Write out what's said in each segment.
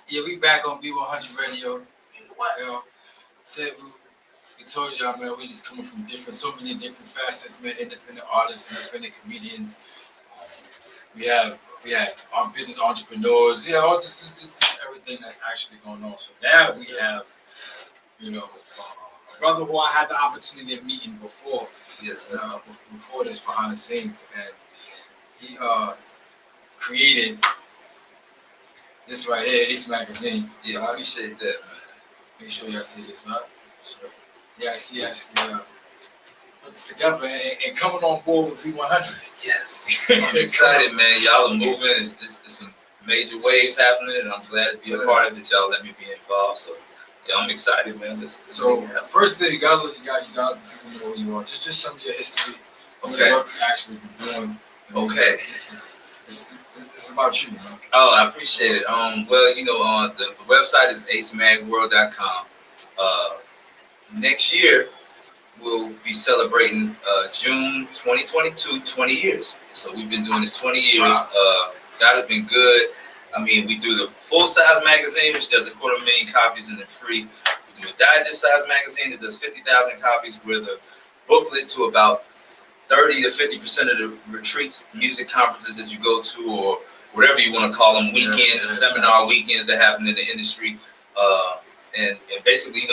Yeah, we back on B100 Radio. You know, we told y'all, man, we just coming from so many different facets, man. Independent artists, independent comedians. We have our business entrepreneurs. Yeah, all just everything that's actually going on. So now we have, a brother who I had the opportunity of meeting before. Yes, before this, behind the scenes, and he created this right here, Ace Magazine. Yeah, I appreciate that, man. Make sure y'all see this, right? Sure. Yeah, she actually put this together and coming on board with B100. Yes, I'm excited, man. Y'all are moving. It's some major waves happening, and I'm glad to be a part of it. Y'all let me be involved. So, yeah, I'm excited, man. So first thing you gotta let people know who you are. Just some of your history of the work you actually been doing. Okay. This is about you, man. Oh, I appreciate it. Well, the website is acemagworld.com. Next year we'll be celebrating June 2022, 20 years. So we've been doing this 20 years. Wow. God has been good. I mean, we do the full-size magazine, which does 250,000 copies, and then free. We do a digest-size magazine that does 50,000 copies. We're the booklet to about 30 to 50% of the retreats, music conferences that you go to, or whatever you want to call them, weekends, seminar weekends that happen in the industry. And basically,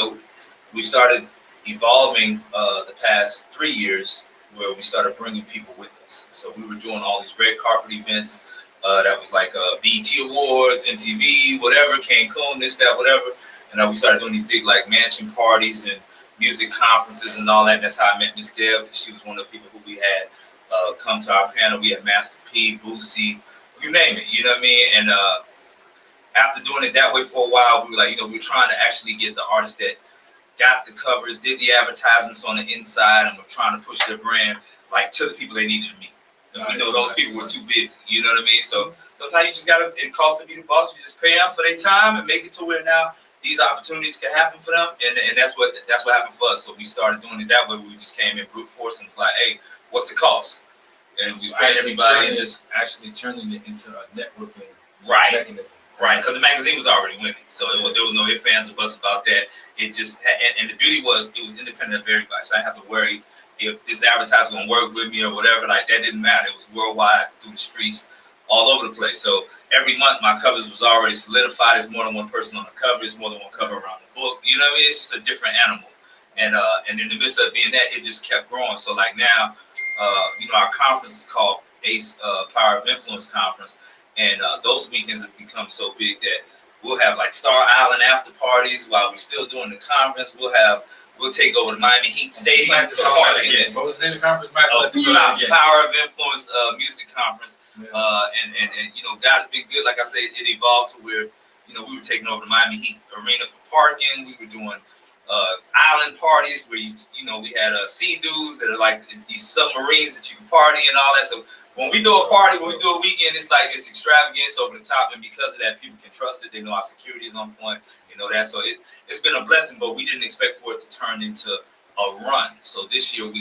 we started evolving the past 3 years where we started bringing people with us. So we were doing all these red carpet events that was like BET Awards, MTV, whatever, Cancun, this, that, whatever. And we started doing these big like mansion parties and music conferences and all that. And that's how I met Miss Deb, because she was one of the people who we had come to our panel. We had Master P, Boosie, you name it, you know what I mean? And after doing it that way for a while, we were like, we're trying to actually get the artists that got the covers, did the advertisements on the inside, and we're trying to push their brand like to the people they needed to meet. And we know those people were too busy, you know what I mean? So sometimes you just it costs to be the boss. You just pay them for their time and make it to where now these opportunities can happen for them, and that's what happened for us. So we started doing it that way. We just came in brute force and was like, hey, what's the cost? And we paid everybody and just actually turning it into a networking mechanism. Right, because the magazine was already winning, so there was no ifs, ands, or buts about that. It just had, and the beauty was it was independent of everybody, so I didn't have to worry if this advertiser was gonna work with me or whatever. Like that didn't matter. It was worldwide, through the streets, all over the place. So every month my covers was already solidified. It's more than one person on the cover. It's more than one cover around the book. You know what I mean? It's just a different animal. And in the midst of being that, it just kept growing. So like now, our conference is called ACE Power of Influence Conference. And those weekends have become so big that we'll have like Star Island after parties while we're still doing the conference. We'll take over the Miami Heat Stadium. What was the name of the conference? Power of Influence Music Conference. Yeah. And God has been good. Like I said, it evolved to where we were taking over the Miami Heat Arena for parking. We were doing island parties where we had sea dudes that are like these submarines that you can party and all that. So when we do a party, when we do a weekend, it's extravagant, it's over the top, and because of that, people can trust it. They know our security is on point, that. So it's been a blessing, but we didn't expect for it to turn into a run. So this year,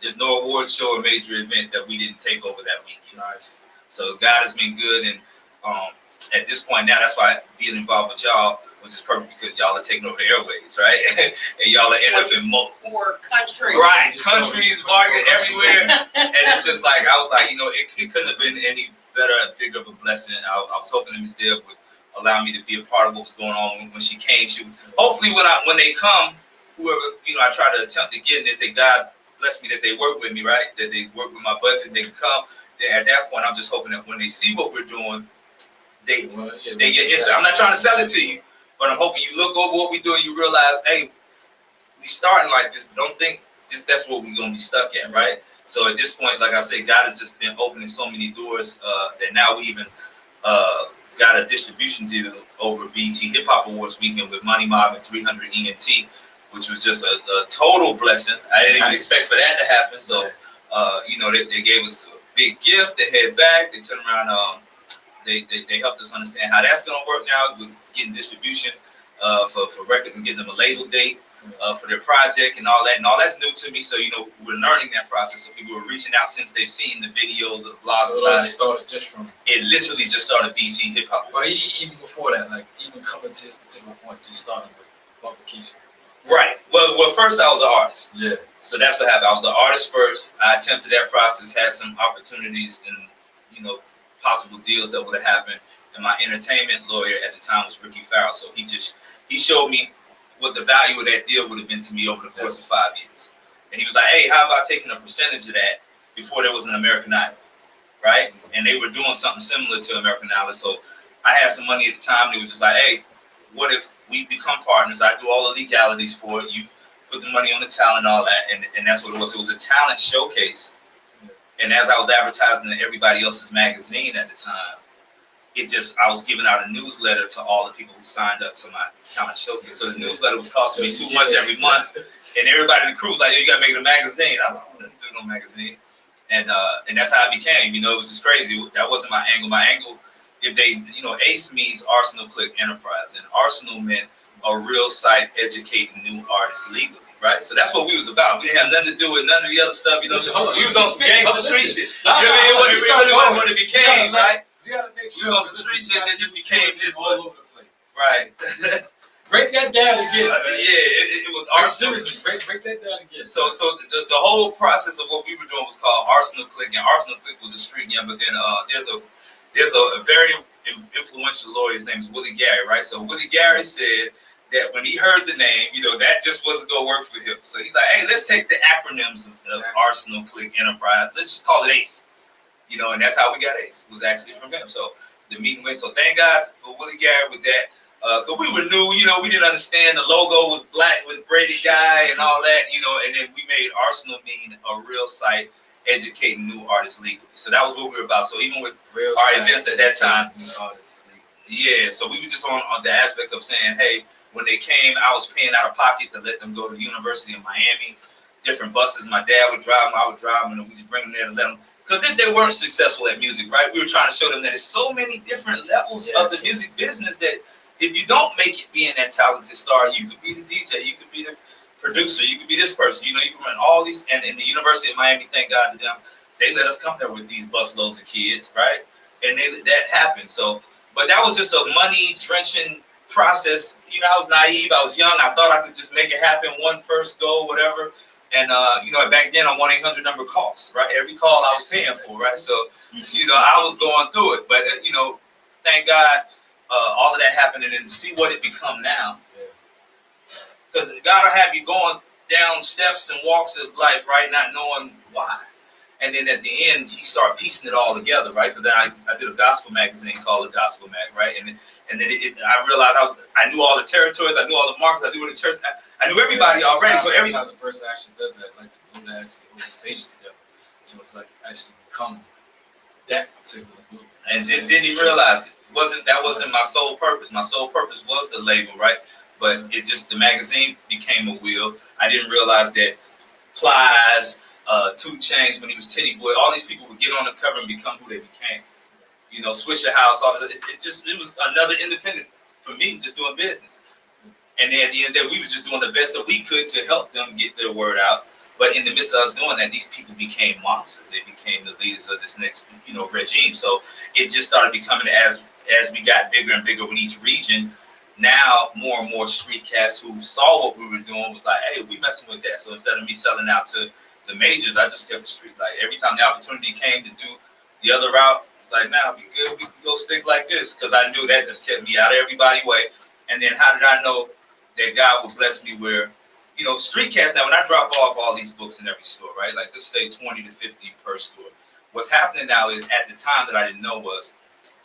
there's no award show or major event that we didn't take over that weekend. Nice. So God has been good, and at this point now, that's why being involved with y'all, which is perfect because y'all are taking over the airways, right? And y'all are end up in multiple countries. Right, countries, market, everywhere. And it's just like, I was like, it couldn't have been any better, bigger of a blessing. I was hoping that Ms. Deb would allow me to be a part of what was going on when she came. Hopefully when they come, whoever, I try to attempt to get that God bless me, that they work with me, right? That they work with my budget, they can come. Then at that point, I'm just hoping that when they see what we're doing, they get interested. I'm not trying to sell it to you, but I'm hoping you look over what we do and you realize, hey, we starting like this, but don't think that's what we're gonna be stuck at, right? So at this point, like I said, God has just been opening so many doors that now we even got a distribution deal over BT Hip Hop Awards weekend with Money Mob and 300 ENT, which was just a total blessing. I didn't even expect for that to happen. So they gave us a big gift. They head back. They turned around. They helped us understand how that's gonna work now with getting distribution for records and getting them a label date. for their project and all that. And all that's new to me. So, you know, we're learning that process. So people were reaching out since they've seen the videos or the blogs. So it started just from... It literally just started BG Hip Hop. But even before that, like, even coming to this particular point, just starting with publication. Right. Well, first I was an artist. Yeah. So that's what happened. I was the artist first. I attempted that process, had some opportunities and, you know, possible deals that would have happened. And my entertainment lawyer at the time was Ricky Farrell. So he showed me what the value of that deal would have been to me over the course of 5 years. And he was like, hey, how about taking a percentage of that before there was an American Idol, right? And they were doing something similar to American Idol. So I had some money at the time. They were just like, hey, what if we become partners? I do all the legalities for it. You put the money on the talent and all that. And that's what it was. It was a talent showcase. And as I was advertising in everybody else's magazine at the time, I was giving out a newsletter to all the people who signed up to my talent showcase. So the newsletter was costing me too much every month. And everybody in the crew was like, yo, you got to make it a magazine. I don't want to do no magazine. And that's how it became. You know, it was just crazy. That wasn't my angle. My angle, if they, you know, ACE means Arsenal Click Enterprise. And Arsenal meant a real site educating new artists legally. Right, so that's what we was about. We didn't have nothing to do with none of the other stuff. You know, we was on some gangster street shit. You know what I mean? It really wasn't what it became, right? You gotta make sure. We was on some street shit that just became this all over the place. Right. Break that down again. It was Arsenal. Seriously, break that down again. So the whole process of what we were doing was called Arsenal Click, and Arsenal Click was a street game. But then there's a very influential lawyer. His name is Willie Gary, right? So Willie Gary said that when he heard the name, you know, that just wasn't gonna work for him. So he's like, hey, let's take the acronyms of Arsenal Click Enterprise. Let's just call it ACE. You know, and that's how we got ACE. It was actually from him. So the meeting went. So thank God for Willie Gary with that. Because we were new, you know, we didn't understand the logo was black with braided guy and all that, you know, and then we made Arsenal mean a real site educating new artists legally. So that was what we were about. So even with real our events at that time, yeah, so we were just on the aspect of saying, hey, when they came, I was paying out of pocket to let them go to the University of Miami, different buses. My dad would drive them, I would drive them, and we just bring them there to let them. Because they weren't successful at music, right? We were trying to show them that there's so many different levels of the music business that if you don't make it being that talented star, you could be the DJ, you could be the producer, you could be this person. You know, you can run all these. And in the University of Miami, thank God to them, they let us come there with these busloads of kids, right? And that happened. So, but that was just a money drenching process. You know, I was naive, I was young, I thought I could just make it happen one first go, whatever. And you know, back then a 1-800 number costs, right? Every call I was paying for, right? So, you know, I was going through it. But you know, thank God all of that happened, and then to see what it become now. Because God will have you going down steps and walks of life, right? Not knowing why. And then at the end, he started piecing it all together, right? Because then I did a gospel magazine called The Gospel Mag, right? And then I realized I knew all the territories, I knew all the markets, I knew the church, I knew everybody already. So every time the person actually does that, like the glue that actually holds pages together. So it's like actually become that particular glue. And didn't even realize it. That wasn't my sole purpose. My sole purpose was the label, right? But it just, the magazine became a wheel. I didn't realize that Plies, 2 Chainz when he was Titty Boy, all these people would get on the cover and become who they became. You know, Swisher House, all this. It was another independent for me, just doing business. And then at the end of the day, we were just doing the best that we could to help them get their word out. But in the midst of us doing that, these people became monsters. They became the leaders of this next, you know, regime. So it just started becoming, as we got bigger and bigger with each region, now more and more street cats who saw what we were doing was like, hey, we messing with that. So instead of me selling out to the majors, I just kept the street. Like every time the opportunity came to do the other route, like, now we good, we can go stick like this. Because I knew that just kept me out of everybody's way. And then how did I know that God would bless me where, you know, street cats, now when I drop off all these books in every store, right? Like just say 20 to 50 per store. What's happening now is, at the time that I didn't know, was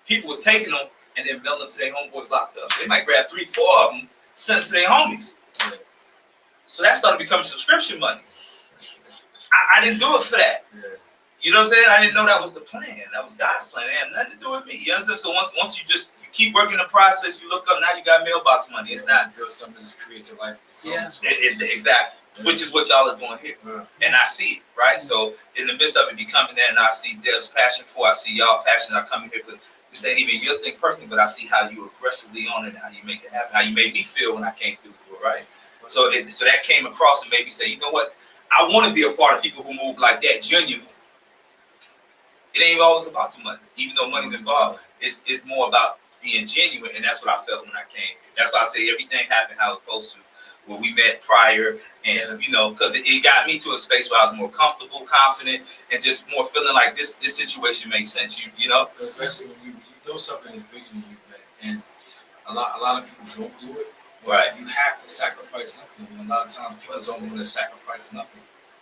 people was taking them and then mailing them to their homeboys locked up. They might grab 3, 4 of them, send it to their homies. So that started becoming subscription money. I didn't do it for that. You know what I'm saying? I didn't know that was the plan. That was God's plan. It had nothing to do with me. You understand? So once you keep working the process, you look up, now you got mailbox money. It's not. Something just creates a life. Exactly. Which is what y'all are doing here. And I see it, right? So in the midst of it becoming that, and I see Dev's passion for it, I see y'all passion. I come here because this ain't even your thing personally, but I see how you aggressively on it and how you make it happen, how you made me feel when I came through the door, right? So that came across and made me say, you know what? I want to be a part of people who move like that, genuine. It ain't always about the money, even though money's involved. It's more about being genuine, and that's what I felt when I came here. That's why I say everything happened how it's supposed to. Where we met prior, and you know, because it got me to a space where I was more comfortable, confident, and just more feeling like this situation makes sense. You know, especially when you know something is bigger than you, man, and a lot of people don't do it. Right. You have to sacrifice something, and a lot of times people don't want to sacrifice nothing.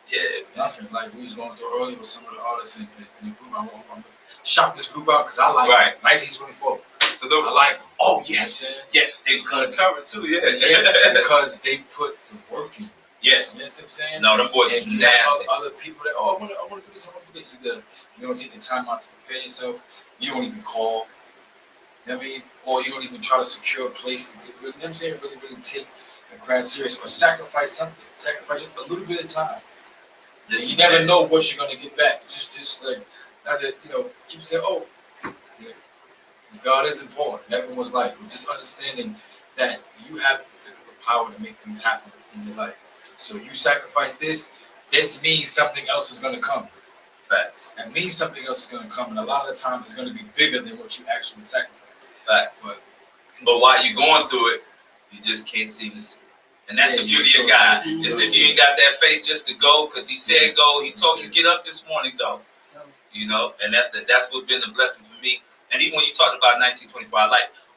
Yeah. Nothing. Like we was going through earlier with some of the artists in the group. I'm gonna shout this group out because I like 1924. Salute. I like them. Oh yes, yes. They was on the cover too. Yeah, because they put the work in. Yes. You know what I'm saying? No, them boys and are nasty. Other people that I want to do this. I want to do that. Either you don't take the time out to prepare yourself. You don't even call. You know what I mean? Or you don't even try to secure a place to. You know what I'm saying? Really take a craft serious or sacrifice something. Sacrifice just a little bit of time. Listen, you never know what you're gonna get back. Just like not that keep saying, oh, yeah, God is important. Everyone's life. We're just understanding that you have the particular power to make things happen in your life. So you sacrifice this. This means something else is gonna come. Facts. That means something else is gonna come, and a lot of the times it's gonna be bigger than what you actually sacrificed. Facts. But while you're going through it, you just can't seem to see. And that's the beauty of God. Is if you ain't got that faith just to go, because He said go. He told you get up this morning, go. You know, and that's what's been the blessing for me. And even when you talked about 1924,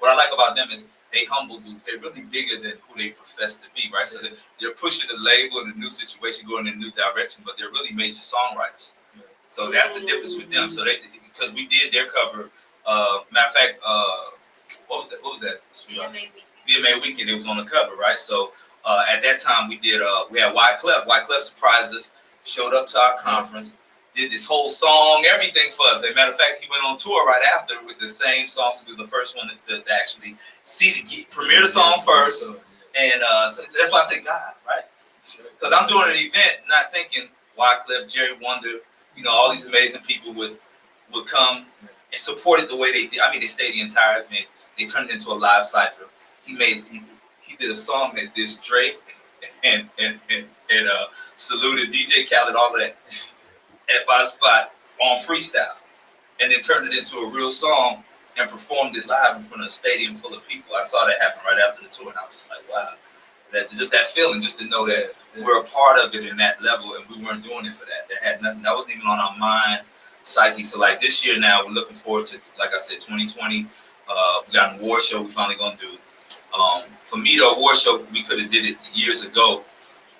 what I like about them is they humble dudes. They're really bigger than who they profess to be, right? So they're pushing the label in a new situation, going in a new direction, but they're really major songwriters. So that's the difference with them. So because we did their cover. Matter of fact, what was that? VMA Weekend. It was on the cover, right? So at that time we had Wyclef. Wyclef surprised us, showed up to our conference, did this whole song, everything for us. As a matter of fact, he went on tour right after with the same song. So he was the first one to actually premiere the song first. And so that's why I say God, right? Because I'm doing an event, not thinking Wyclef, Jerry Wonder, all these amazing people would come and support it the way they did. I mean, they stayed the entire event. They turned it into a live cipher. He did a song that this Drake and saluted DJ Khaled, all of that at my spot on freestyle, and then turned it into a real song and performed it live in front of a stadium full of people. I saw that happen right after the tour, and I was just like, wow, that feeling, just to know that we're a part of it in that level, and we weren't doing it for that. That had nothing. That wasn't even on our mind, psyche. So like this year now, we're looking forward to, like I said, 2020. We got an award show we finally gonna do. For me, the award show, we could have did it years ago,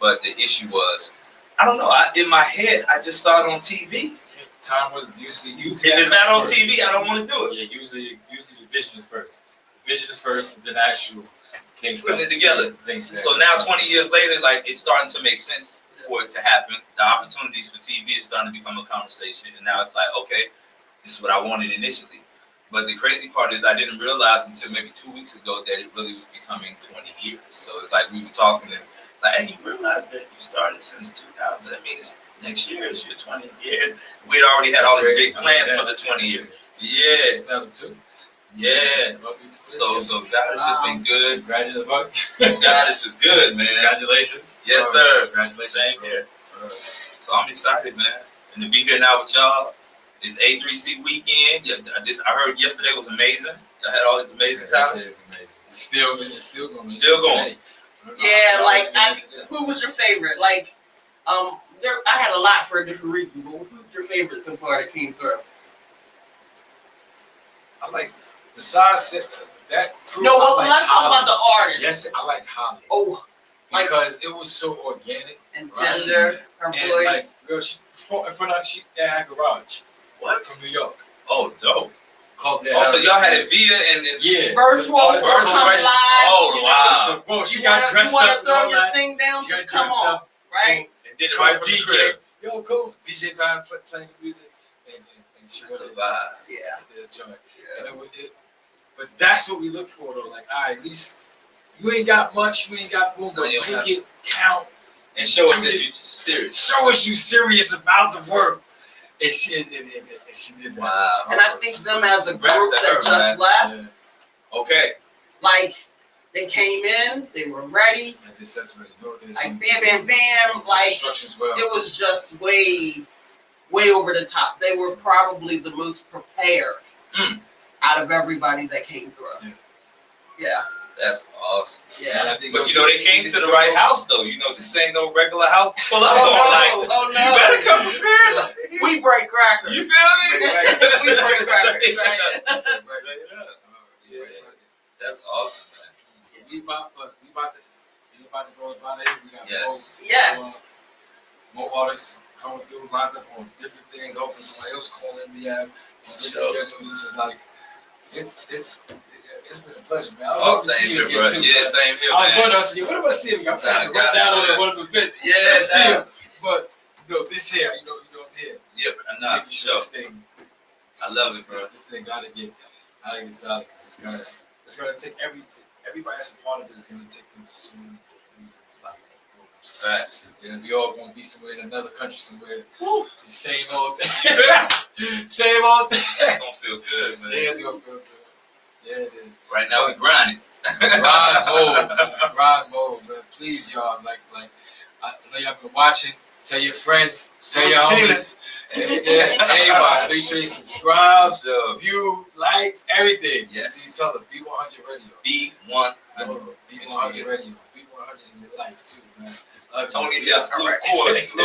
but the issue was, I don't know. In my head, I just saw it on TV. Time was usually if it's not on TV, I don't want to do it. Yeah, usually the vision is first. The vision is first, and then the actual things putting it together. So now, 20 years later, like it's starting to make sense for it to happen. The opportunities for TV is starting to become a conversation, and now it's like, okay, this is what I wanted initially. But the crazy part is I didn't realize until maybe 2 weeks ago that it really was becoming 20 years. So it's like we were talking and like, hey, you realize that you started since 2000. That means next year is your 20th year. We'd already had all these big plans for the 20 years. Yeah. 2002. Yeah. So God has just been good. Congratulations. God is just good, man. Congratulations. Yes, sir. Congratulations. Same here. So I'm excited, man. And to be here now with y'all. This A3C weekend. I heard yesterday was amazing. I had all this amazing talent. It's amazing. It's still going. Still going. Yeah, who was your favorite? Like, I had a lot for a different reason, but who's your favorite so far that came through? I like, besides that crew. No, well, let's talk about the artist. Yes, I like Holly. Oh, because it was so organic and tender. Her and voice. Like, girl, she had a garage. What? From New York. Oh, dope. Called that. So y'all had it via and then virtual right? live. Oh wow! So, bro, she got dressed up. You want to throw your thing down? Just come on, right? And did it right from the crib. Yo, cool. DJ Van playing music, and she was a vibe. Yeah. Did a joint. And it was it. But that's what we look for, though. Like, all right, at least you ain't got much, you ain't got boom, but you make it count and show us that you're serious. Show us you serious about the work. And she did that. Wow. And I think them as a group that just left. Okay. Like, They came in, they were ready. Like they said already, you know what there's Like gonna bam, be. bam, bam. Took Like instructions well. it was just way over the top. They were probably the most prepared out of everybody that came through. Yeah. That's awesome. Yeah. And I think But you know, they came to the right house though. You know, this ain't no regular house to pull up Oh, on. no. Like, Oh, no. you better come prepared. Like, We break crackers. you feel me? We break crackers, right? Yeah. That's awesome, man. We about to go about it. We got Yes. more artists coming through, lined up on different things. Hopefully somebody else calling. We have on different schedule. This is like it's been a pleasure, man. I was going to see you again too. Yeah, same here, I was man. going to see you. What am I seeing? I'm trying to run down on one of the events. Yeah, see you. But this here, you know I'm here. Yeah, nah, for sure. This thing, I love it, bro. This thing gotta get solid because it's gonna take everybody that's a part of it is gonna take them to so many different regions. Right. And we all gonna be somewhere in another country somewhere. Woo. The same old thing. Same old thing. It's gonna feel good, man. Yeah, it's gonna feel good. Yeah, it is. Right now we grinding. Grind mode, man. Please, y'all. Like, I know y'all been watching. Tell your friends. Tell your homies. Everybody, make sure you subscribe, view, likes, everything. Yes. Tell them B100 Radio. B100. B100 Radio. B100 in your life too, man. Tony, yes, all right. of course.